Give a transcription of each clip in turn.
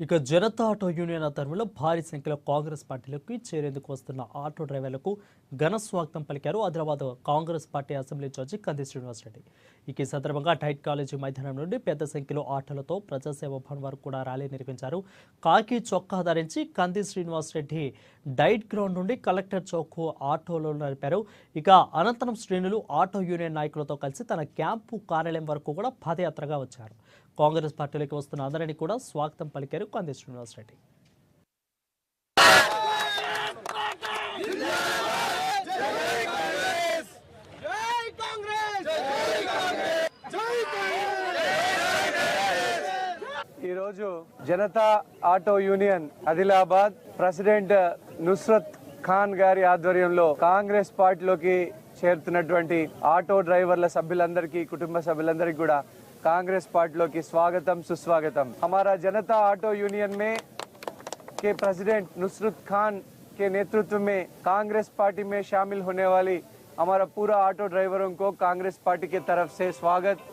ఇక Janata auto union ఆధ్వర్యంలో భారీ సంఖ్యలో కాంగ్రెస్ పార్టీలోకి చేరేందుకు వస్తున్న ఆటో డ్రైవర్లకు ఘన స్వాగతం పలికారు Adilabad Congress party assembly judge కంది శ్రీనివాసరెడ్డి. ఈ సందర్భంగా డైట్ కాలేజీ మైదానం నుండి పెద్ద సంఖ్యలో ఆటోలతో ప్రజాసేవ భవన్ వరకు కూడా ర్యాలీ నిర్వహించారు. కాకి చొక్కా ధరించి కంది శ్రీనివాసరెడ్డి డైట్ గ్రౌండ్ నుండి కలెక్టర్ చౌక్ ఆటోలో నడిపారు. ఇక అనంతరం శ్రేణులు ఆటో యూనియన్ నాయకులతో కలిసి తన క్యాంపు కార్యాలయం వరకు కూడా పాదయాత్రగా వచ్చారు. కాంగ్రెస్ పార్టీలోకి వస్తున్న అందరినీ కూడా స్వాగతం పలికారు కంది శ్రీనివాసరెడ్డి. ఈరోజు Janata auto union Adilabad president Nusrat Khan గారి ఆధ్వర్యంలో కాంగ్రెస్ పార్టీలోకి చేరుతున్నటువంటి ఆటో డ్రైవర్ల సభ్యులందరికీ కుటుంబ సభ్యులందరికీ కూడా कांग्रेस पार्टी की स्वागतम सुस्वागतम। हमारा जनता ऑटो यूनियन में के प्रेसिडेंट नुसरत खान के नेतृत्व में कांग्रेस पार्टी में शामिल होने वाली हमारा पूरा ऑटो ड्राइवरों को कांग्रेस पार्टी की तरफ से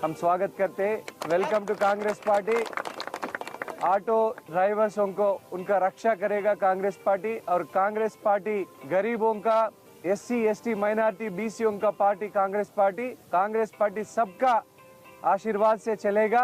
हम स्वागत करते हैं। Welcome to Congress party. Auto ड्राइवर्सों को उनका रक्षा करेगा कांग्रेस पार्टी, और कांग्रेस पार्टी गरीबों का, SC ST माइनॉरिटी BCओं का पार्टी कांग्रेस पार्टी सबका आशीर्वाद से चलेगा।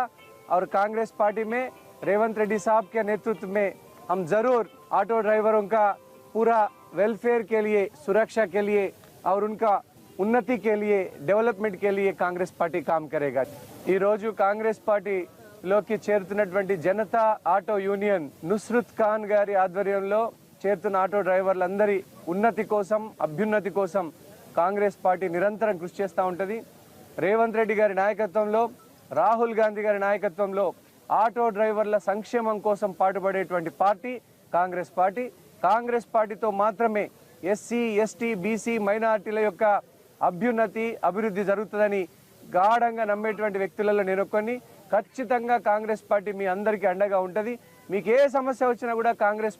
और कांग्रेस पार्टी में रेवंत रेड्डी साहब के नेतृत्व में हम जरूर ऑटो ड्राइवरों का पूरा वेलफेयर के लिए, सुरक्षा के लिए और उनका उन्नति के लिए, डेवलपमेंट के लिए कांग्रेस पार्टी काम करेगा। ఈ రోజు కాంగ్రెస్ పార్టీలోకి చేరుతున్నటువంటి జనతా ఆటో యూనియన్ నుస్రత్ ఖాన్ గారి ఆధ్వర్యంలో చేరుతున్న ఆటో డ్రైవర్లందరి ఉన్నతి కోసం, అభ్యున్నతి కోసం కాంగ్రెస్ పార్టీ నిరంతరం కృషి చేస్తూ ఉంటుంది. రేవంత్ రెడ్డి గారి నాయకత్వంలో, రాహుల్ గాంధీ గారి నాయకత్వంలో ఆటో డ్రైవర్ల సంక్షేమం కోసం పాటుపడేటువంటి పార్టీ కాంగ్రెస్ పార్టీ. కాంగ్రెస్ పార్టీతో మాత్రమే SC ST BC మైనారిటీల యొక్క అభ్యున్నతి, అభివృద్ధి జరుగుతుందని గాఢంగా నమ్మేటువంటి వ్యక్తులలో నేను కొన్ని. ఖచ్చితంగా కాంగ్రెస్ పార్టీ మీ అందరికీ అండగా ఉంటుంది. మీకు ఏ సమస్య వచ్చినా కూడా కాంగ్రెస్